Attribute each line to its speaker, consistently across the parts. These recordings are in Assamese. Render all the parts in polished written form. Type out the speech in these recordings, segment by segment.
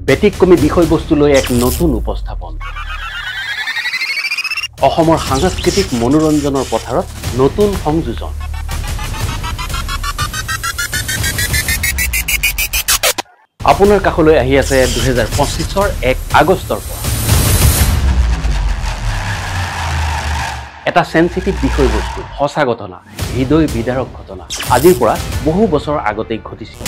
Speaker 1: ব্যতিক্ৰমী বিষয়বস্তু লৈ এক নতুন উপস্থাপন অসমৰ সাংস্কৃতিক মনোৰঞ্জনৰ পথাৰত নতুন সংযোজন আপোনাৰ কাষলৈ আহি আছে 2025 1 আগষ্টৰ পৰা এটা সেনসিটিভ বিষয়বস্তু হসা ঘটনা হৃদয় বিদাৰক ঘটনা আজিৰ পৰা বহু বছৰ আগতেই ঘটিছিল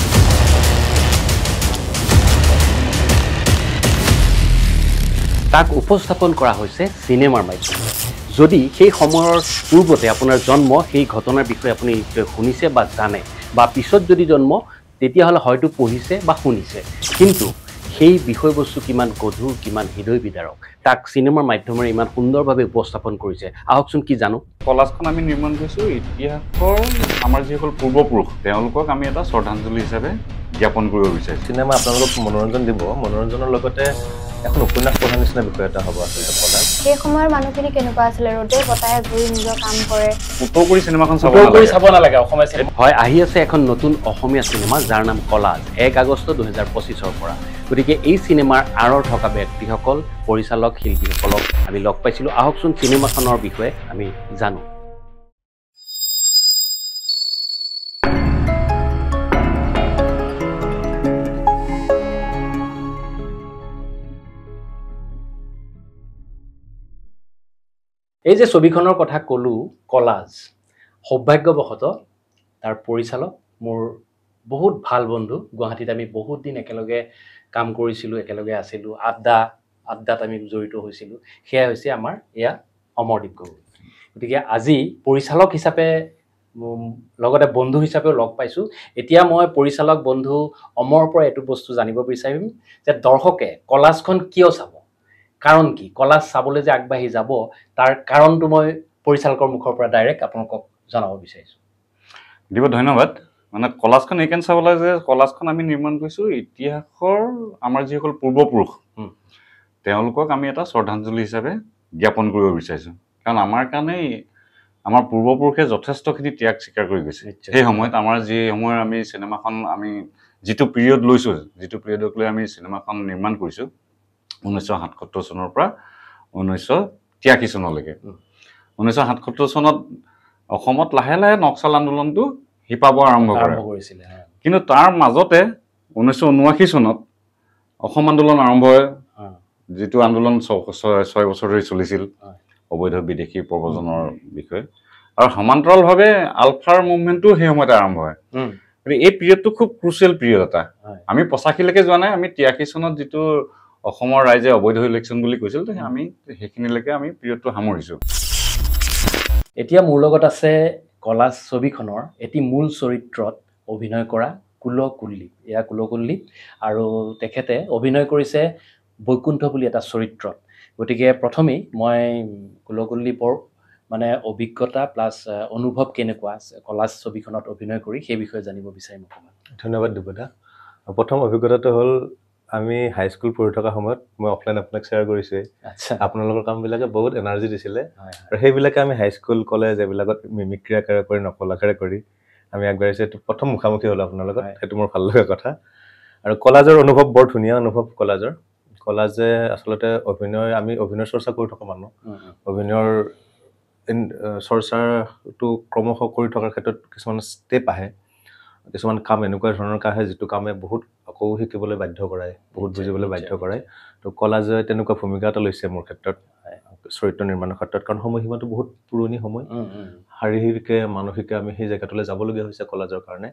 Speaker 1: তাক উপস্থাপন কৰা হৈছে সিনেমাৰ মাধ্যমেৰে যদি সেই সময়ৰ পূৰ্বতে আপোনাৰ জন্ম সেই ঘটনাৰ বিষয়ে আপুনি শুনিছে বা জানে বা পিছত যদি জন্ম তেতিয়া হলে হয়তো পঢ়িছে বা শুনিছে কিন্তু সেই বিষয়বস্তু কিমান গধুৰ কিমান হৃদয় বিদাৰক তাক সিনেমাৰ মাধ্যমেৰে ইমান সুন্দৰভাৱে উপস্থাপন কৰিছে আহকচোন কি জানো
Speaker 2: কলাজখন আমি নিৰ্মাণ কৰিছো ইতিহাসৰ আমাৰ যিসকল পূৰ্বপুৰুষ তেওঁলোকক আমি এটা শ্ৰদ্ধাঞ্জলি হিচাপে জ্ঞাপন কৰিব বিচাৰিছো
Speaker 3: সিনেমা আপোনালোকক মনোৰঞ্জন দিব মনোৰঞ্জনৰ লগতে এখন উপন্যাস পঢ়াৰ নিচিনা বিষয় এটা হ'ব আচলতে কলা
Speaker 4: সেই সময়ৰ মানুহখিনি কেনেকুৱা আছিল ৰ'দে বতাহে ঘূৰি নিজৰ কাম কৰে
Speaker 2: উত্তৰ কৰি চিনেমাখন
Speaker 1: চাব নালাগে অসমীয়া চিনেমা হয় আহি আছে এখন নতুন অসমীয়া চিনেমা যাৰ নাম কলাজ 1 আগষ্ট 2025 পৰা গতিকে এই চিনেমাৰ আঁৰৰ থকা ব্যক্তিসকল পৰিচালক শিল্পীসকলক আমি লগ পাইছিলোঁ আহকচোন চিনেমাখনৰ বিষয়ে আমি জানো এই যে ছবিখনৰ কথা ক'লো কলাজ সৌভাগ্যবশতঃ তাৰ পৰিচালক মোৰ বহুত ভাল বন্ধু গুৱাহাটীত আমি বহুত দিন একেলগে কাম কৰিছিলোঁ একেলগে আছিলোঁ আড্ডাত আমি জড়িত হৈছিলোঁ সেয়া হৈছে আমাৰ এয়া অমৰদীপ গগৈ গতিকে আজি পৰিচালক হিচাপে লগতে বন্ধু হিচাপেও লগ পাইছোঁ এতিয়া মই পৰিচালক বন্ধু অমৰৰ পৰা এইটো বস্তু জানিব বিচাৰিম যে দৰ্শকে কলাজখন কিয় চাব কাৰণ কি কলাজ চাবলৈ যে আগবাঢ়ি যাব তাৰ কাৰণটো মই পৰিচালকৰ মুখৰ পৰা ডাইৰেক্ট আপোনালোকক জনাব বিচাৰিছোঁ
Speaker 2: দিব ধন্যবাদ মানে কলাজখন এইকাৰণে চাবলৈ যে কলাজখন আমি নিৰ্মাণ কৰিছো ইতিহাসৰ আমাৰ যিসকল পূৰ্বপুৰুষ তেওঁলোকক আমি এটা শ্ৰদ্ধাঞ্জলি হিচাপে জ্ঞাপন কৰিব বিচাৰিছো কাৰণ আমাৰ কাৰণে আমাৰ পূৰ্বপুৰুষে যথেষ্টখিনি ত্যাগ স্বীকাৰ কৰি গৈছে সেই সময়ত আমাৰ যি সময়ৰ আমি চিনেমাখন আমি যিটো পিৰিয়ড লৈছো যিটো পিৰিয়ডক লৈ আমি চিনেমাখন নিৰ্মাণ কৰিছো 1977 চনৰ পৰা 1983 চনলৈকে 1977 চনত অসমত লাহে লাহে নক্সাল আন্দোলনটো হিপাব আৰম্ভ কৰিছিল কিন্তু তাৰ মাজতে 1979 চনত অসম আন্দোলন আৰম্ভ হয় যেটো আন্দোলন 6 বছৰ ধৰি চলিছিল অবৈধ বিদেশী প্ৰব্ৰজনৰ বিষয়ে আৰু সমান্তৰালভাৱে আলফাৰ মুভমেন্টটো সেই সময়তে আৰম্ভ হয় এই পিৰিয়ডটো খুব ক্ৰুচিয়েল পিৰিয়ড এটা আমি 85 লৈকে যোৱা নাই আমি 83 চনত যেটো অসমৰ ৰাইজে অবৈধ ইলেকশ্যন বুলি কৈছিল তে আমি হেখিনিলৈকে আমি পিৰিয়ডটো সামৰিছো
Speaker 1: এতিয়া মোৰ লগত আছে কলাজ ছবিখনৰ এটি মূল চৰিত্ৰত অভিনয় কৰা কুলকুল্লীপ এয়া কুলকুল্লীপ আৰু তেখেতে অভিনয় কৰিছে বৈকুণ্ঠ বুলি এটা চৰিত্ৰত গতিকে প্ৰথমেই মই কুলকুল্লীপৰ মানে অভিজ্ঞতা প্লাস অনুভৱ কেনেকুৱা কলাজ ছবিখনত অভিনয় কৰি সেই বিষয়ে জানিব বিচাৰিম অকমান
Speaker 3: ধন্যবাদ দিবদা প্ৰথম অভিজ্ঞতাটো হ'ল আমি হাই স্কুল পঢ়ি থকা সময়ত মই অফলাইন আপোনাক শ্বেয়াৰ কৰিছোঁ আচ্ছা আপোনালোকৰ কামবিলাকে বহুত এনাৰ্জি দিছিলে আৰু সেইবিলাকে আমি হাই স্কুল কলেজ এইবিলাকত মিমিক্ৰি আকাৰে কৰি নকল আকাৰে কৰি আমি আগবাঢ়িছোঁ এইটো প্ৰথম মুখামুখি হ'ল আপোনালোকৰ সেইটো মোৰ ভাল লগা কথা আৰু কলাজৰ অনুভৱ বৰ ধুনীয়া অনুভৱ কলাজে আচলতে আমি অভিনয় চৰ্চা কৰি থকা মানুহ অভিনয়ৰ চৰ্চাটো ক্ৰমশ কৰি থকাৰ ক্ষেত্ৰত কিছুমান ষ্টেপ আহে কিছুমান কাম এনেকুৱা ধৰণৰ কাহে যিটো কামে বহুত আকৌ শিকিবলৈ বাধ্য কৰায় বহুত বুজিবলৈ বাধ্য কৰায় তো কলাজে তেনেকুৱা ভূমিকা এটা লৈছে মোৰ ক্ষেত্ৰত চৰিত্ৰ নিৰ্মাণৰ ক্ষেত্ৰত কাৰণ সময়সীমাটো বহুত পুৰণি সময় শাৰীৰিকে মানসিকে আমি সেই জেগাটোলৈ যাবলগীয়া হৈছে কলাজৰ কাৰণে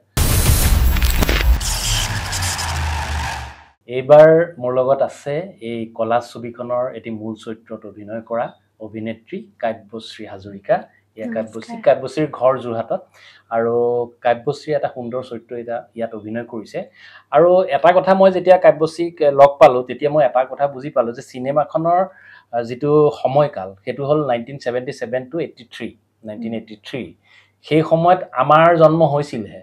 Speaker 1: এইবাৰ মোৰ লগত আছে এই কলাজ ছবিখনৰ এটি মূল চৰিত্ৰত অভিনয় কৰা অভিনেত্ৰী কাব্যশ্ৰী হাজৰিকা ইয়া কাব্যশ্ৰীৰ ঘৰ যোৰহাটত আৰু কাব্যশ্ৰী এটা সুন্দৰ চৰিত্ৰ ইয়াত অভিনয় কৰিছে আৰু এটা কথা মই যেতিয়া কাব্যশ্ৰীক লগ পালো তেতিয়া মই এটা কথা বুজি পালো যে চিনেমাখনৰ যেটো সময়কাল হেতু হল 1977 to 1983 সেই সময়ত আমাৰ জন্ম হৈছিলহে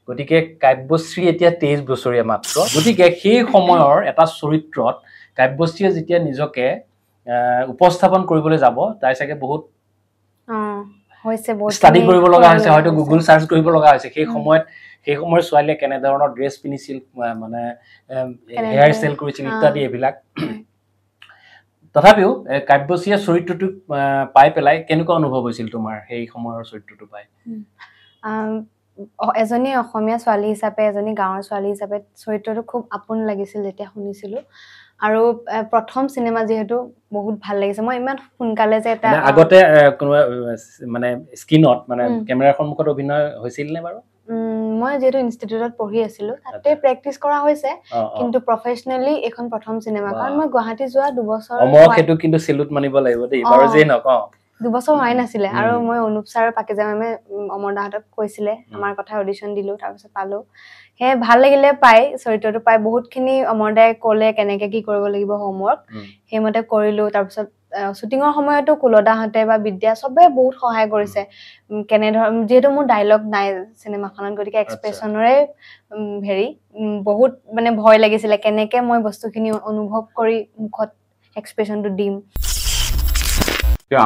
Speaker 1: গতিকে কাব্যশ্ৰী এতিয়া 23 বছৰীয়া মাত্ৰ গতিকে সেই সময়ৰ এটা চৰিত্ৰত কাব্যশ্ৰীয়ে যেতিয়া নিজকে উপস্থাপন কৰিবলৈ যাব তাই চাগে বহুত
Speaker 4: হৈছে বহুত
Speaker 1: ষ্টাডি কৰিব লগা হৈছে হয়তো গুগল সাৰ্চ কৰিব লগা হৈছে সেই সময়ৰ ছোৱালীয়ে কেনে ধৰণৰ ড্ৰেছ পিন্ধিছিল মানে হেয়াৰ ষ্টাইল কৰিছিল ইত্যাদি এইবিলাক তথাপিও কাব্যশ্ৰীয়ে চৰিত্ৰটো পাই পেলাই কেনেকুৱা অনুভৱ হৈছিল তোমাৰ সেই সময়ৰ চৰিত্ৰটো পাই
Speaker 4: এজনী অসমীয়া ছোৱালী হিচাপে এজনী গাঁৱৰ ছোৱালী হিচাপে চৰিত্ৰটো খুব আপোন লাগিছিল যেতিয়া শুনিছিলো আৰু প্ৰথম সিনেমা যেহেতু বহুত ভাল লাগিছে মই ইমান সোনকালে যে এটা
Speaker 1: আগতে কোনোবা মানে স্ক্ৰিনত মানে কেমেৰাৰ সন্মুখত অভিনয় হৈছিল নে বাৰু
Speaker 4: মই যেহেতু ইনষ্টিটিউটত পঢ়ি আছিলো তাতে প্ৰেক্টিচ কৰা হৈছে কিন্তু প্ৰফেশনেলি এখন প্ৰথম সিনেমা কাৰণ মই গুৱাহাটী যোৱা 2 বছৰ
Speaker 1: অমৰক হেতু কিন্তু সেলুট মানিব লাগিব দেই বাৰু যে নক
Speaker 4: 2 বছৰ হোৱাই নাছিলে আৰু মই অনুপ ছাৰ পাকিজা মেমে অমৰদাহঁতক কৈছিলে আমাৰ কথা অডিশ্যন দিলো তাৰ পিছত পালো হে ভাল লাগিলে পাই চৰিত্ৰটো পাই বহুতখিনি অমৰদাই ক'লে কেনেকে কি কৰিব লাগিব হোমৱৰ্ক হেমতে কৰিলো তাৰ পিছত শুটিঙৰ সময়তো কুলদাহঁতে বা বিদ্যা সবে বহুত সহায় কৰিছে কেনে যেহেতু মোৰ ডায়লগ নাই সিনেমাখনত গতিকে এক্সপ্ৰেছনৰে হেৰি বহুত মানে ভয় লাগিছিলে কেনেকে মই বস্তুখিনি অনুভৱ কৰি মুখত এক্সপ্ৰেছনটো দিম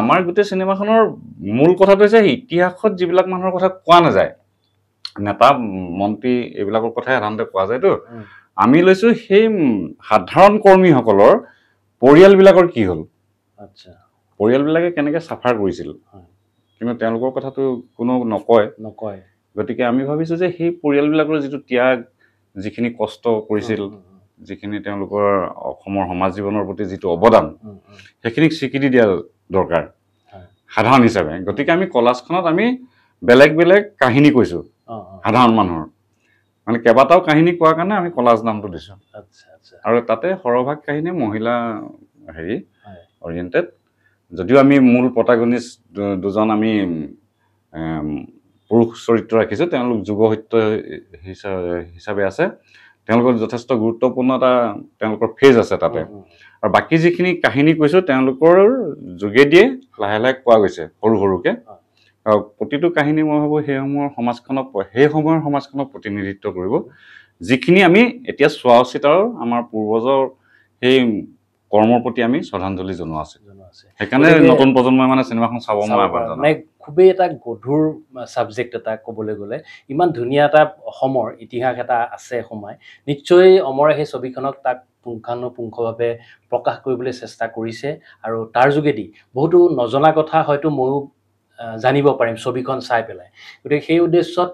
Speaker 2: আমাৰ গোটেই সিনেমাখনৰ মূল কথাটো হৈছে ইতিহাসত যিবিলাক মানুহৰ কথা কোৱা নাযায় নেতা মন্ত্ৰী এইবিলাকৰ কথাই সাধাৰণতে কোৱা যায়তো আমি লৈছো সেই সাধাৰণ কৰ্মীসকলৰ পৰিয়ালবিলাকৰ কি হ'ল
Speaker 1: আচ্ছা
Speaker 2: পৰিয়ালবিলাকে কেনেকৈ চাফাৰ কৰিছিল কিন্তু তেওঁলোকৰ কথাটো কোনো নকয় গতিকে আমি ভাবিছো যে সেই পৰিয়ালবিলাকৰ যিটো ত্যাগ যিখিনি কষ্ট কৰিছিল যিখিনি তেওঁলোকৰ অসমৰ সমাজ জীৱনৰ প্ৰতি যিটো অৱদান সেইখিনিক স্বীকৃতি দিয়া দৰকাৰ সাধাৰণ হিচাপে গতিকে আমি কলাজখনত আমি বেলেগ বেলেগ কাহিনী কৈছো সাধাৰণ মানুহৰ মানে কেইবাটাও কাহিনী কোৱাৰ কাৰণে আমি কলাজ নামটো দিছো আৰু তাতে সৰহভাগ কাহিনী মহিলা হেৰি অৰিয়েণ্টেড যদিও আমি মূল প্ৰটাগনিষ্ট দুজন আমি পুৰুষ চৰিত্ৰ ৰাখিছো তেওঁলোক যুগসত্য হিচাপে আছে তেওঁলোকৰ যথেষ্ট গুৰুত্বপূৰ্ণ এটা তেওঁলোকৰ ফেজ আছে তাতে আৰু বাকি যিখিনি কাহিনী কৈছো তেওঁলোকৰ যোগেদিয়ে লাহে লাহে কোৱা গৈছে সৰু সৰুকে আৰু প্ৰতিটো কাহিনী মই ভাবো সেই সময়ৰ সমাজখনক প্ৰতিনিধিত্ব কৰিব যিখিনি আমি এতিয়া চোৱা উচিত আৰু আমাৰ পূৰ্বজৰ সেই কৰ্মৰ প্ৰতি আমি শ্ৰদ্ধাঞ্জলি জনোৱা আছে সেইকাৰণে নতুন প্ৰজন্মই মানে চিনেমাখন চাব মানে
Speaker 1: খুবেই এটা গধুৰ সাবজেক্ট এটা ক'বলৈ গ'লে ইমান ধুনীয়া এটা অসমৰ ইতিহাস এটা আছে সময় নিশ্চয় অমৰে সেই ছবিখনক তাক পুংখানুপুংখভাৱে প্ৰকাশ কৰিবলৈ চেষ্টা কৰিছে আৰু তাৰ যোগেদি বহুতো নজনা কথা হয়তো ময়ো জানিব পাৰিম ছবিখন চাই পেলাই গতিকে সেই উদ্দেশ্যত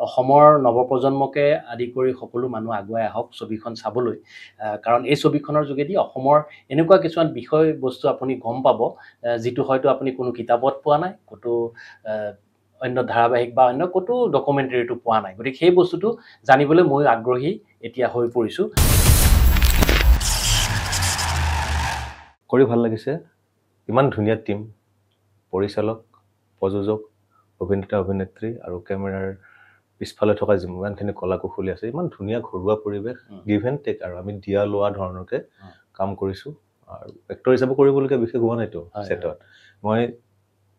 Speaker 1: অসমৰ নৱপ্ৰজন্মকে আদি কৰি সকলো মানুহ আগুৱাই আহক ছবিখন চাবলৈ কাৰণ এই ছবিখনৰ যোগেদি অসমৰ এনেকুৱা কিছুমান বিষয়বস্তু আপুনি গম পাব যিটো হয়তো আপুনি কোনো কিতাপত পোৱা নাই ক'তো অন্য ধাৰাবাহিক বা অন্য ক'তো ডকুমেণ্টাৰীটো পোৱা নাই গতিকে সেই বস্তুটো জানিবলৈ মই আগ্ৰহী এতিয়া হৈ পৰিছোঁ
Speaker 3: কৰি ভাল লাগিছে ইমান ধুনীয়া টিম পৰিচালক প্ৰযোজক অভিনেতা অভিনেত্ৰী আৰু কেমেৰাৰ পিছফালে থকা যিমানখিনি কলা কুশলী আছে ইমান ধুনীয়া ঘৰুৱা পৰিৱেশ গিভ এণ্ড টেক আৰু আমি দিয়া লোৱা ধৰণৰকে কাম কৰিছোঁ আৰু এক্টৰ হিচাপে কৰিবলগীয়া বিশেষ হোৱা নাইতো ছেটত মই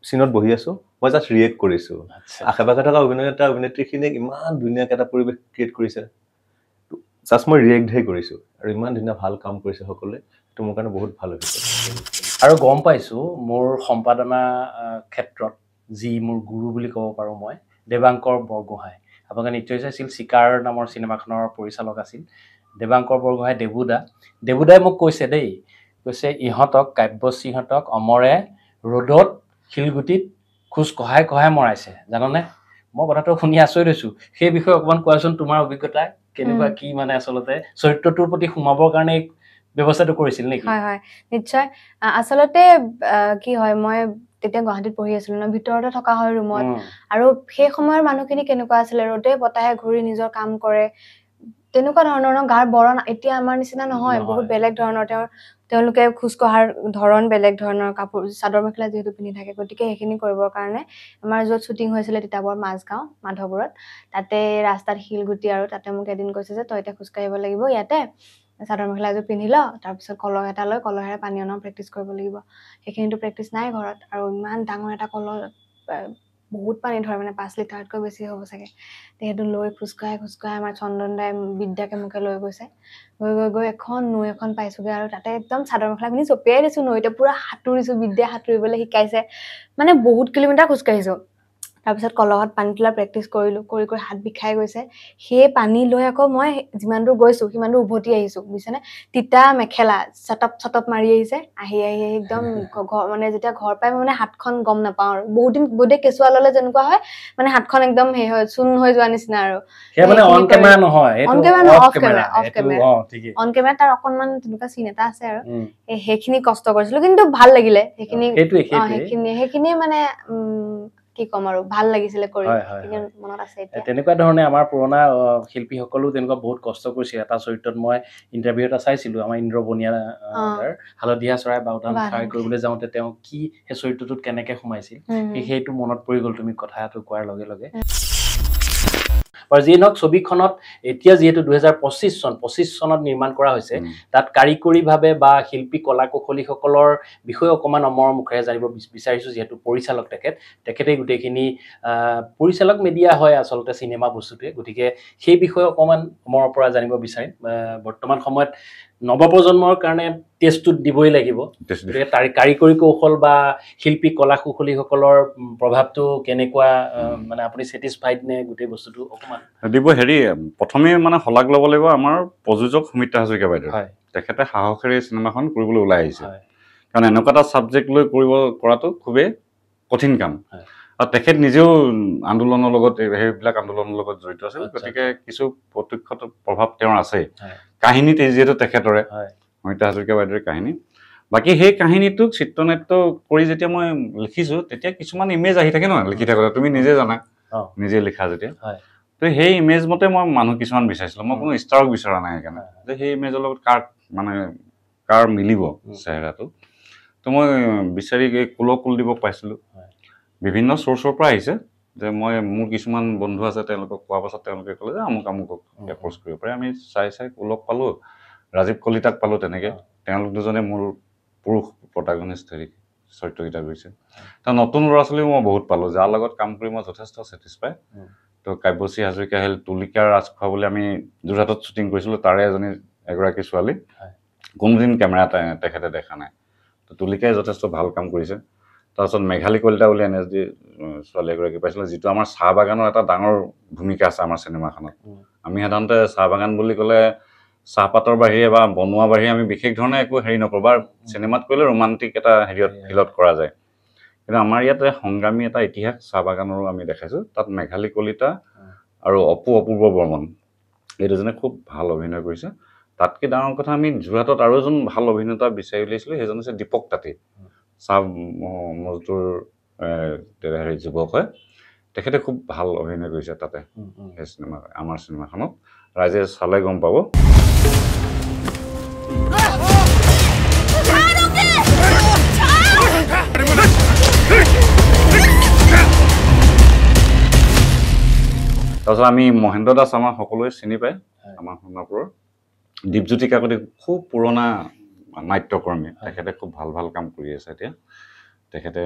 Speaker 3: চিনত বহি আছোঁ মই জাষ্ট ৰিয়েক্ট কৰিছোঁ আশে পাশে থকা অভিনেতা অভিনেত্ৰীখিনিক ইমান ধুনীয়াকৈ এটা পৰিৱেশ ক্ৰিয়েট কৰিছে জাষ্ট মই ৰিয়েক্টহে কৰিছোঁ আৰু ইমান ধুনীয়া ভাল কাম কৰিছে সকলোৱে সেইটো মোৰ কাৰণে বহুত ভাল হৈছে
Speaker 1: আৰু গম পাইছোঁ মোৰ সম্পাদনা ক্ষেত্ৰত যি মোৰ গুৰু বুলি ক'ব পাৰোঁ মই দেৱাংকৰ বৰগোহাঁই আপোনালোকে নিশ্চয় চাইছিল চিকাৰ নামৰ চিনেমাখনৰ পৰিচালক আছিল দেৱাংকৰ বৰগোহাঁই দেবুদাই মোক কৈছে দেই কৈছে ইহঁতক কাব্যশ্ৰীহঁতক অমৰে ৰ'দত শিলগুটিত খোজ কঢ়াই মৰাইছে জাননে মই কথাটো শুনি আচৰিত হৈছোঁ সেই বিষয়ে অকণমান কোৱাচোন তোমাৰ অভিজ্ঞতা কেনেকুৱা কি মানে আচলতে চৰিত্ৰটোৰ প্ৰতি সোমাবৰ কাৰণে ব্যৱস্থাটো কৰিছিল নেকি
Speaker 4: হয় হয় নিশ্চয় আচলতে কি হয় মই তেতিয়া গুৱাহাটীত পঢ়ি আছিলো ন ভিতৰতে থকা হয় ৰুমত আৰু সেই সময়ৰ মানুহখিনি কেনেকুৱা আছিলে ৰ'দে বতাহে ঘূৰি নিজৰ কাম কৰে তেনেকুৱা ধৰণৰ গাৰ বৰণ এতিয়া আমাৰ নিচিনা নহয় বহুত বেলেগ ধৰণৰ তেওঁলোকে খোজ কঢ়াৰ ধৰণ বেলেগ ধৰণৰ কাপোৰ চাদৰ মেখেলা যিহেতু পিন্ধি থাকে গতিকে সেইখিনি কৰিবৰ কাৰণে আমাৰ য'ত শ্বুটিং হৈছিলে তিতাবৰ মাজগাঁও মাধৱপুৰত তাতে ৰাস্তাত শিলগুটি আৰু তাতে মোক এদিন কৈছে যে তই এতিয়া খোজকাঢ়িব লাগিব ইয়াতে চাদৰ মেখেলা এযোৰ পিন্ধি ল তাৰপিছত কলহ এটা লৈ কলহেৰে পানী অনাও প্ৰেক্টিচ কৰিব লাগিব সেইখিনিতো প্ৰেক্টিচ নাই ঘৰত আৰু ইমান ডাঙৰ এটা কলহ বহুত পানী ধৰে মানে 5 লিটাৰতকৈ বেছি হ'ব চাগে সেইটো লৈ খোজকাঢ়াই আমাৰ চন্দন দাই বিদ্যাকে মুখে লৈ গৈছে গৈ এখন নৈ এখন পাইছোগে আৰু তাতে একদম চাদৰ মেখেলা পিন্ধি চপিয়াই দিছো নৈতে পুৰা সাঁতুৰিছো বিদ্যা সাঁতুৰিবলৈ শিকাইছে মানে বহুত কিলোমিটাৰ খোজকাঢ়িছো তাৰপিছত কলহত পানী তোলা প্ৰেক্টিচ কৰিলোঁ, কৰি কৰি হাত বিষাই গৈছে। সেই পানী লৈ আকৌ মই যিমান দূৰ গৈছোঁ সিমান দূৰ উভতি আহিছোঁ, বুজিছেনে? তিতা মেখেলা চটপ মাৰি আহিছে, আহি একদম মানে যেতিয়া ঘৰ পাই মই মানে হাতখন গম নাপাওঁ আৰু বহুত দিন কেঁচুৱা ল'লে যেনেকুৱা হয় মানে হাতখন একদম হেৰি হয়, চূণ হৈ যোৱা নিচিনা আৰু।
Speaker 1: মানে অন কেমেৰা নহয়,
Speaker 4: অন কেমেৰা অফ কেমেৰা তাৰ অকণমান তেনেকুৱা চিন এটা আছে আৰু সেইখিনি কষ্ট কৰিছিলো, কিন্তু ভাল লাগিলে সেইখিনি। সেইখিনি মানে কি ক'ম আৰু, ভাল লাগিছিলে কৰি, মনত আছে এতিয়া।
Speaker 1: তেনেকুৱা ধৰণে আমাৰ পুৰণা শিল্পীসকলো তেনেকুৱা বহুত কষ্ট কৰিছিল। এটা চৰিত্ৰত মই ইণ্টাৰভিউ এটা চাইছিলো, আমাৰ ইন্দ্ৰ বনিয়া হালধীয়া চৰাই বাওধান খাই কৰিবলৈ যাওঁতে তেওঁ কি সেই চৰিত্ৰটোত কেনেকে সোমাইছিল, সেইটো মনত পৰি গ'ল তুমি কথাটো কোৱাৰ লগে লগে। আৰু যিয়ে নহওক ছবিখনত এতিয়া যিহেতু ২০২৫ চনত নিৰ্মাণ কৰা হৈছে, তাত কাৰিকৰীভাৱে বা শিল্পী কলা কৌশলীসকলৰ বিষয়ে অকণমান অমৰ মুখেৰে জানিব বিচাৰিছো। যিহেতু পৰিচালক তেখেতে গোটেইখিনি পৰিচালক মিডিয়া হয় আচলতে চিনেমা বস্তুটোৱে, গতিকে সেই বিষয়ে অকণমান অমৰৰ পৰা জানিব বিচাৰিম। বৰ্তমান সময়ত নৱপ্ৰজন্মৰ কাৰণে টেষ্টটো দিবই লাগিব, গতিকে তাৰ কাৰিকৰী কৌশল বা শিল্পী কলা কৌশলীসকলৰ প্ৰভাৱটো কেনেকুৱা, মানে আপুনি ছেটিছফাইড নে গোটেই বস্তুটো অকণমান
Speaker 2: দিব? প্ৰথমে মানে শলাগ ল'ব লাগিব আমাৰ প্ৰযোজক সুমিত্ৰা হাজৰিকা বাইদেউ। তেখেতে সাহসেৰে এই চিনেমাখন কৰিবলৈ ওলাই আহিছে, কাৰণ এনেকুৱা এটা ছাবজেক্ট লৈ কৰাটো খুবেই কঠিন কাম। আৰু তেখেত নিজেও আন্দোলনৰ লগত সেইবিলাক আন্দোলনৰ লগত জড়িত আছিল, গতিকে কিছু প্ৰত্যক্ষ প্ৰভাৱ তেওঁৰ আছে কাহিনীত, যিহেতু তেখেতৰে সুমিত্ৰা হাজৰিকা বাইদেউৰ কাহিনী। বাকী সেই কাহিনীটোক চিত্ৰনাট্য কৰি যেতিয়া মই লিখিছো, তেতিয়া কিছুমান ইমেজ আহি থাকে নহয় লিখি থাকোঁতে, তুমি নিজে জানা, নিজে লিখা যেতিয়া। তো সেই ইমেজ মতে মই মানুহ কিছুমান বিচাৰিছিলো, মই কোনো ষ্টাৰক বিচৰা নাই সেইকাৰণে, যে সেই ইমেজৰ লগত কাৰ মিলিব চেহেৰাটো। তো মই বিচাৰি কুলদীপক পাইছিলো, বিভিন্ন চ'ৰ্চৰ পৰা আহিছে, যে মোৰ কিছুমান বন্ধু আছে, তেওঁলোকক কোৱা পাছত তেওঁলোকে ক'লে যে আমুকক এপ্ৰ'চ কৰিব পাৰে। আমি চাই কুলক পালো, ৰাজীৱ কলিতাক পালো, তেনেকে তেওঁলোক দুজনে মোৰ পুৰুষ প্ৰটাগনিষ্ট চৰিত্ৰকেইটা কৰিছে। তো নতুন ল'ৰা ছোৱালীও মই বহুত পালো, যাৰ লগত কাম কৰি মই যথেষ্ট ছেটিছফাই। তো কাব্যশ্ৰী হাজৰিকা আহিল, তুলিকা ৰাজখোৱা বুলি আমি যোৰহাটত শ্বুটিং কৰিছিলো, তাৰে এগৰাকী ছোৱালী, কোনোদিন কেমেৰা তেখেতে দেখা নাই। তো তুলিকাই যথেষ্ট ভাল কাম কৰিছে। তাৰপিছত মেঘালী কলিতা বুলি NSD ছোৱালী এগৰাকী পাইছিলোঁ, যিটো আমাৰ চাহ বাগানৰ এটা ডাঙৰ ভূমিকা আছে আমাৰ চিনেমাখনত। আমি সাধাৰণতে চাহ বাগান বুলি ক'লে চাহপাতৰ বাহিৰে বা বনোৱা বাহিৰে আমি বিশেষ ধৰণে একো হেৰি নকৰোঁ, বা চিনেমাত কৰিলে ৰোমান্টিক এটা ফিলত কৰা যায়। কিন্তু আমাৰ ইয়াতে সংগ্ৰামী এটা ইতিহাস চাহ বাগানৰো আমি দেখাইছোঁ। তাত মেঘালী কলিতা আৰু অপূৰ্ব বৰ্মন এই দুজনে খুব ভাল অভিনয় কৰিছে। তাতকৈ ডাঙৰ কথা, আমি যোৰহাটত আৰু এজন ভাল অভিনেতা বিচাৰি উলিয়াইছিলোঁ, সেইজন হৈছে দীপক তাঁতী, চাহ মজদুৰ যুৱক হয়। তেখেতে খুব ভাল অভিনয় কৰিছে তাতে সেই আমাৰ চিনেমাখনত। ৰাইজে চালে গম পাব। তাৰপিছত আমি মহেন্দ্ৰ দাস আমাৰ সকলোৱে চিনি পায়, আমাৰ সোণাপুৰৰ দীপজ্যোতি কাকতি, খুব পুৰণা নাট্যকৰ্মী, তেখেতে খুব ভাল কাম কৰি আছে এতিয়া। তেখেতে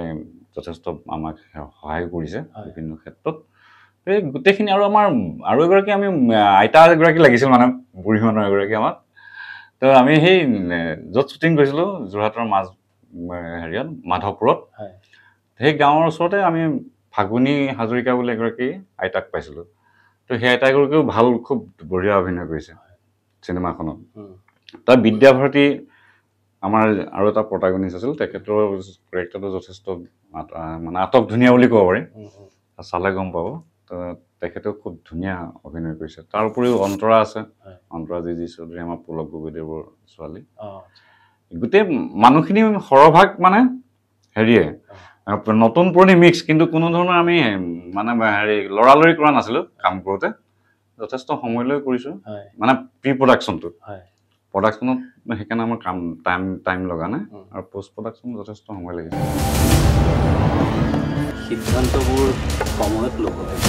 Speaker 2: যথেষ্ট আমাক সহায় কৰিছে বিভিন্ন ক্ষেত্ৰত। এই গোটেইখিনি, আৰু আমাৰ আৰু এগৰাকী আমি আইতা এগৰাকী লাগিছিল, মানে বুঢ়ী মানুহ এগৰাকী আমাক। তো আমি সেই য'ত শ্বুটিং কৰিছিলোঁ যোৰহাটৰ মাধৱপুৰত, সেই গাঁৱৰ ওচৰতে আমি ফাগুনী হাজৰিকা বুলি এগৰাকী আইতাক পাইছিলোঁ। তো সেই আইতাগৰাকীও খুব বঢ়িয়া অভিনয় কৰিছে চিনেমাখনত। তাৰ বিদ্যাভাৰতী আমাৰ আৰু এটা প্ৰটাগনিষ্ট আছিল, তেখেতৰ কেৰেক্টাৰটো যথেষ্ট মানে আটক ধুনীয়া বুলি ক'ব পাৰি, চালে গম পাব। তো তেখেতেও খুব ধুনীয়া অভিনয় কৰিছে। তাৰ উপৰিও অন্তৰা আছে, অন্তৰা জি চৌধুৰী, আমাৰ পুলক গগৈদেৱৰ ছোৱালী। গোটেই মানুহখিনি সৰহভাগ মানে হেৰিয়ে নতুন পুৰণি মিক্স, কিন্তু কোনো ধৰণৰ আমি মানে লৰালৰি কৰা নাছিলোঁ কাম কৰোঁতে। যথেষ্ট সময় লৈ কৰিছোঁ, মানে প্ৰি প্ৰডাকশ্যনটো। প্ৰডাকশ্যনত সেইকাৰণে আমাৰ টাইম লগা নাই, আৰু পোষ্ট প্ৰডাকশ্যন যথেষ্ট সময় লাগিছে।
Speaker 1: সিদ্ধান্তবোৰ সময়ত ল'ব লাগে।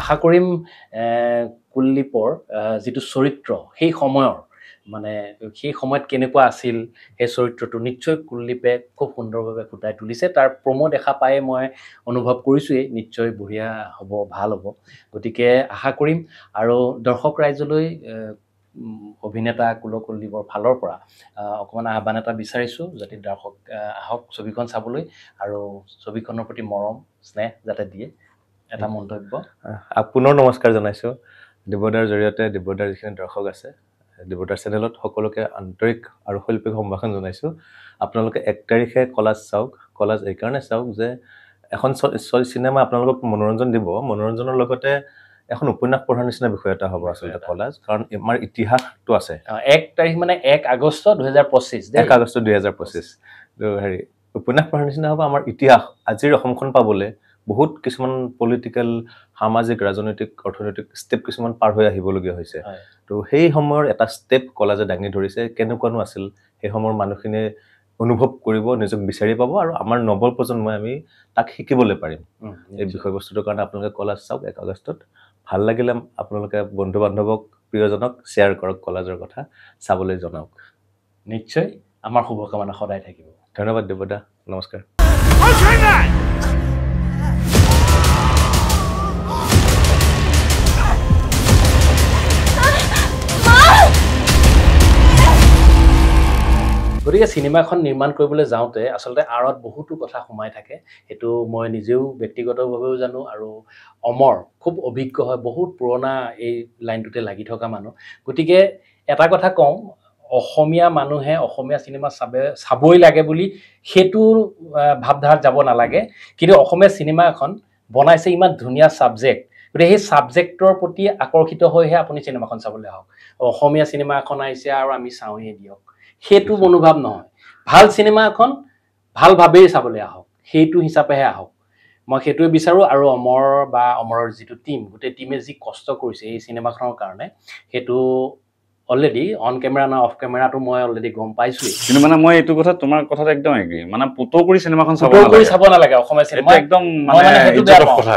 Speaker 1: আশা কৰিম কুলদীপৰ যিটো চৰিত্ৰ সেই সময়ৰ, মানে সেই সময়ত কেনেকুৱা আছিল সেই চৰিত্ৰটো, নিশ্চয় কুলদীপে খুব সুন্দৰভাৱে ফুটাই তুলিছে। তাৰ প্ৰমো দেখা পায়ে মই অনুভৱ কৰিছোঁৱেই, নিশ্চয় বঢ়িয়া হ'ব, ভাল হ'ব। গতিকে আশা কৰিম আৰু দৰ্শক ৰাইজলৈ অভিনেতা কুলকুলদীপৰ ফালৰ পৰা অকণমান আহ্বান এটা বিচাৰিছোঁ যাতে দৰ্শক আহক ছবিখন চাবলৈ আৰু ছবিখনৰ প্ৰতি মৰম স্নেহ যাতে দিয়ে এটা মন্তব্য
Speaker 3: পুনৰ নমস্কাৰ জনাইছোঁ দিব্যদাৰ জৰিয়তে দিব্যদাৰ যিখিনি দৰ্শক আছে দিব্যদাৰ চেনেলত সকলোকে আন্তৰিক আৰু শৈল্পিক সম্ভাষণ জনাইছোঁ আপোনালোকে 1 তাৰিখে কলাজ চাওক কলাজ এইকাৰণে চাওক যে এখন চিনেমা আপোনালোকক মনোৰঞ্জন দিব মনোৰঞ্জনৰ লগতে এখন উপন্যাস পঢ়াৰ নিচিনা বিষয় এটা হ'ব আচলতে কলাজ কাৰণ আমাৰ ইতিহাসটো আছে
Speaker 1: 1 তাৰিখ মানে 1 আগষ্ট 2025
Speaker 3: 1 আগষ্ট 2025 তো হেৰি উপন্যাস পঢ়াৰ নিচিনা হ'ব আমাৰ ইতিহাস আজিৰ অসমখন পাবলৈ বহুত কিছুমান পলিটিক্যাল সামাজিক ৰাজনৈতিক অৰ্থনৈতিক ষ্টেপ কিছুমান পাৰ হৈ আহিবলগীয়া হৈছে তো সেই সময়ৰ এটা ষ্টেপ কলাজে দাঙি ধৰিছে কেনেকুৱানো আছিল সেই সময়ৰ মানুহখিনিয়ে অনুভৱ কৰিব নিজক বিচাৰি পাব আৰু আমাৰ নৱৰ প্ৰজন্মই আমি তাক শিকিবলৈ পাৰিম এই বিষয়বস্তুটোৰ কাৰণে আপোনালোকে কলাজ চাওক 1 আগষ্টত ভাল লাগিলে আপোনালোকে বন্ধু বান্ধৱক প্ৰিয়জনক শ্বেয়াৰ কৰক কলাজৰ কথা চাবলৈ জনাওক
Speaker 1: নিশ্চয় আমাৰ শুভকামনা সদায় থাকিব
Speaker 3: ধন্যবাদ দেৱদা নমস্কাৰ
Speaker 1: গতিকে চিনেমাখন নিৰ্মাণ কৰিবলৈ যাওঁতে আচলতে আঁৰত বহুতো কথা সোমাই থাকে সেইটো মই নিজেও ব্যক্তিগতভাৱেও জানো আৰু অমৰ খুব অভিজ্ঞ হয় বহুত পুৰণা এই লাইনটোতে লাগি থকা মানুহ গতিকে এটা কথা কওঁ অসমীয়া মানুহে অসমীয়া চিনেমা চাবই লাগে বুলি সেইটো ভাৱধাৰাত যাব নালাগে কিন্তু অসমীয়া চিনেমা এখন বনাইছে ইমান ধুনীয়া ছাবজেক্ট গতিকে সেই ছাবজেক্টৰ প্ৰতি আকৰ্ষিত হৈহে আপুনি চিনেমাখন চাবলৈ আহক অসমীয়া চিনেমা এখন আহিছে আৰু আমি চাওঁহে দিয়ক সেইটো মনোভাৱ নহয় ভাল চিনেমা এখন ভাল ভাবেই চাবলৈ আহক সেইটো হিচাপেহে আহক মই সেইটোৱে বিচাৰোঁ আৰু অমৰৰ যিটো টিম গোটেই টিমে যি কষ্ট কৰিছে এই চিনেমাখনৰ কাৰণে সেইটো অলৰেডি অন কেমেৰা না অফ কেমেৰাটো মই অলৰেডি গম পাইছোৱেই
Speaker 2: কিন্তু মানে মই এইটো কথা তোমাৰ কথাত একদম এগ্ৰী মানে পুতো কৰি চিনেমাখন চাব
Speaker 1: নালাগে অসমীয়া চিনেমা
Speaker 2: একদম মানে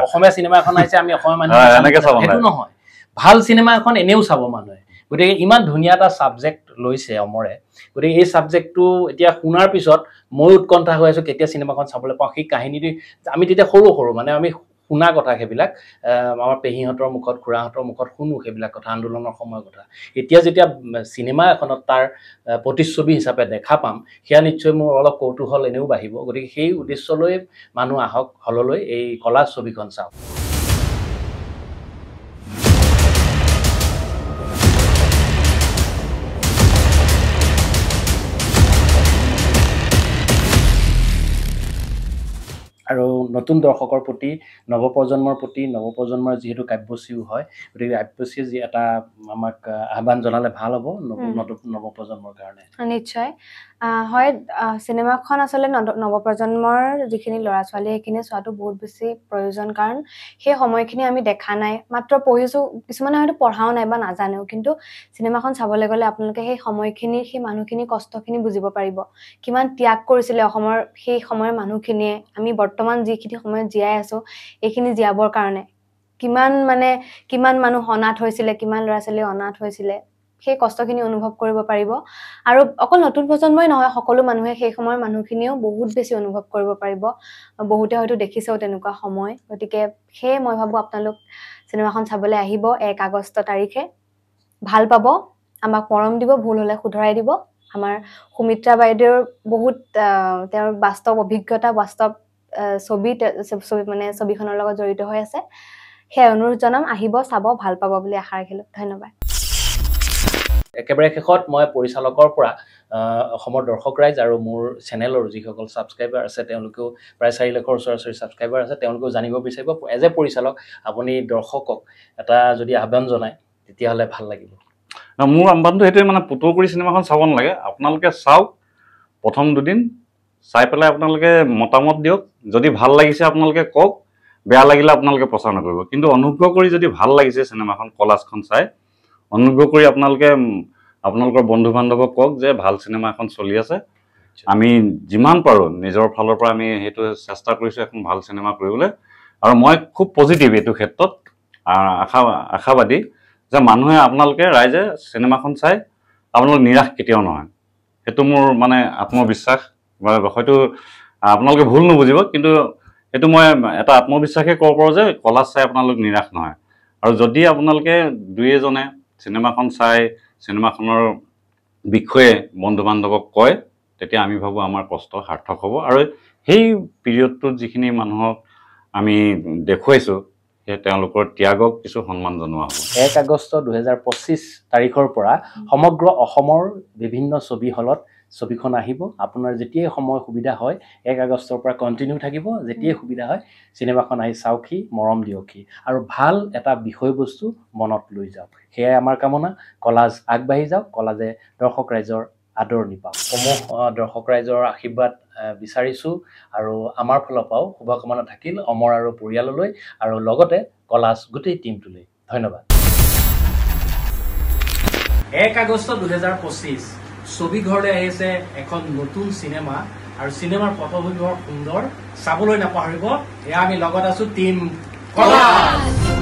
Speaker 1: অসমীয়া চিনেমা এখন আহিছে আমি অসমীয়া মানুহ সেইটো নহয় ভাল চিনেমা এখন এনেও চাব মানুহে গতিকে ইমান ধুনীয়া এটা ছাবজেক্ট লৈছে অমৰে গতিকে এই ছাবজেক্টটো এতিয়া শুনাৰ পিছত মই উৎকণ্ঠা হৈ আছোঁ কেতিয়া চিনেমাখন চাবলৈ পাওঁ সেই কাহিনীটো আমি তেতিয়া সৰু মানে আমি শুনা কথা সেইবিলাক আমাৰ পেহীহঁতৰ মুখত খুৰাহঁতৰ মুখত শুনো সেইবিলাক কথা আন্দোলনৰ সময়ৰ কথা এতিয়া যেতিয়া চিনেমা এখনত তাৰ প্ৰতিচ্ছবি হিচাপে দেখা পাম সেয়া নিশ্চয় মোৰ অলপ কৌতূহল এনেও বাঢ়িব গতিকে সেই উদ্দেশ্যলৈ মানুহ আহক হললৈ এই কলাজ ছবিখন চাওক আৰু নতুন দৰ্শকৰ প্ৰতি নৱপ্ৰজন্মৰ যিহেতু কাব্যশ্ৰীও হয় গতিকে কাব্যশ্ৰীয়ে যি এটা আমাক আহ্বান জনালে ভাল হ'ব নৱপ্ৰজন্মৰ কাৰণে
Speaker 4: নিশ্চয় হয় চিনেমাখন আচলতে নৱপ্ৰজন্মৰ যিখিনি ল'ৰা ছোৱালী সেইখিনি চোৱাটো বহুত বেছি প্ৰয়োজন কাৰণ সেই সময়খিনি আমি দেখা নাই মাত্ৰ পঢ়িছোঁ কিছুমানে হয়তো পঢ়াও নাই বা নাজানেও কিন্তু চিনেমাখন চাবলৈ গ'লে আপোনালোকে সেই সময়খিনি সেই মানুহখিনি কষ্টখিনি বুজিব পাৰিব কিমান ত্যাগ কৰিছিলে অসমৰ সেই সময়ৰ মানুহখিনিয়ে আমি বৰ্তমান যিখিনি সময়ত জীয়াই আছোঁ এইখিনি জীয়াবৰ কাৰণে কিমান মানুহ অনাথ হৈছিলে কিমান ল'ৰা ছোৱালী অনাথ হৈছিলে সেই কষ্টখিনি অনুভৱ কৰিব পাৰিব আৰু অকল নতুন প্ৰজন্মই নহয় সকলো মানুহে সেই সময়ৰ মানুহখিনিও বহুত বেছি অনুভৱ কৰিব পাৰিব বহুতে হয়তো দেখিছেও তেনেকুৱা সময় গতিকে সেই মই ভাবোঁ আপোনালোক চিনেমাখন চাবলৈ আহিব 1 আগষ্ট তাৰিখে ভাল পাব আমাক মৰম দিব ভুল হ'লে শুধৰাই দিব আমাৰ সুমিত্ৰা বাইদেউৰ বহুত তেওঁৰ বাস্তৱ অভিজ্ঞতা বাস্তৱ ছবি মানে ছবিখনৰ লগত জড়িত হৈ আছে সেই অনুৰোধ জনাম আহিব চাব ভাল পাব বুলি আশা ৰাখিলোঁ ধন্যবাদ
Speaker 1: একেবাৰে শেষত মই পৰিচালকৰ পৰা অসমৰ দৰ্শক ৰাইজ আৰু মোৰ চেনেলৰ যিসকল ছাবস্ক্ৰাইবাৰ আছে তেওঁলোকেও প্ৰায় 4 লাখৰ ওচৰা-ওচৰি ছাবস্ক্ৰাইবাৰ আছে তেওঁলোকেও জানিব বিচাৰিব এজ এ পৰিচালক আপুনি দৰ্শকক এটা যদি আহ্বান জনায় তেতিয়াহ'লে ভাল লাগিব
Speaker 2: মোৰ আহ্বানটো সেইটোৱে মানে পুতো কৰি চিনেমাখন চাব নালাগে আপোনালোকে চাওক প্ৰথম দুদিন চাই পেলাই আপোনালোকে মতামত দিয়ক যদি ভাল লাগিছে আপোনালোকে কওক বেয়া লাগিলে আপোনালোকে প্ৰচাৰ নকৰিব কিন্তু অনুগ্ৰহ কৰি যদি ভাল লাগিছে চিনেমাখন কলাজখন চাই অনুগ্ৰহ কৰি আপোনালোকৰ বন্ধু বান্ধৱক কওক যে ভাল চিনেমা এখন চলি আছে আমি যিমান পাৰোঁ নিজৰ ফালৰ পৰা আমি সেইটো চেষ্টা কৰিছোঁ এখন ভাল চিনেমা কৰিবলৈ আৰু মই খুব পজিটিভ এইটো ক্ষেত্ৰত আশাবাদী যে মানুহে আপোনালোকে ৰাইজে চিনেমাখন চাই আপোনালোক নিৰাশ কেতিয়াও নহয় সেইটো মোৰ মানে আত্মবিশ্বাস হয়তো আপোনালোকে ভুল নুবুজিব কিন্তু এইটো মই এটা আত্মবিশ্বাসে ক'ব পাৰোঁ যে কলাজ চাই আপোনালোক নিৰাশ নহয় আৰু যদি আপোনালোকে দুই এজনে চিনেমাখন চাই চিনেমাখনৰ বিষয়ে বন্ধু বান্ধৱক কয় তেতিয়া আমি ভাবোঁ আমাৰ কষ্ট সাৰ্থক হ'ব আৰু সেই পিৰিয়ডটোত যিখিনি মানুহক আমি দেখুৱাইছোঁ সেই তেওঁলোকৰ ত্যাগক কিছু সন্মান জনোৱা হ'ব।
Speaker 1: 1 আগষ্ট 2025 তাৰিখৰ পৰা সমগ্ৰ অসমৰ বিভিন্ন ছবি হলত ছবিখন আহিব। আপোনাৰ যেতিয়াই সময় সুবিধা হয় 1 আগষ্টৰ পৰা কণ্টিনিউ থাকিব, যেতিয়াই সুবিধা হয় চিনেমাখন আহি চাওকহি, মৰম দিয়কহি আৰু ভাল এটা বিষয়বস্তু মনত লৈ যাওক। সেয়াই আমাৰ কামনা। কলাজ আগবাঢ়ি যাওক, কলাজে দৰ্শক ৰাইজৰ আদৰণি পাওক। সমূহ দৰ্শক ৰাইজৰ আশীৰ্বাদ বিচাৰিছোঁ আৰু আমাৰ ফালৰ পৰাও শুভকামনা থাকিল অমৰ আৰু পৰিয়াললৈ আৰু লগতে কলাজ গোটেই টিমটোলৈ। ধন্যবাদ। 1 আগষ্ট 2025 ছবি ঘৰলৈ আহিছে এখন নতুন চিনেমা আৰু চিনেমাৰ পটভূমি বৰ সুন্দৰ, চাবলৈ নাপাহৰিব। এয়া আমি লগত আছো টিম কলাজ।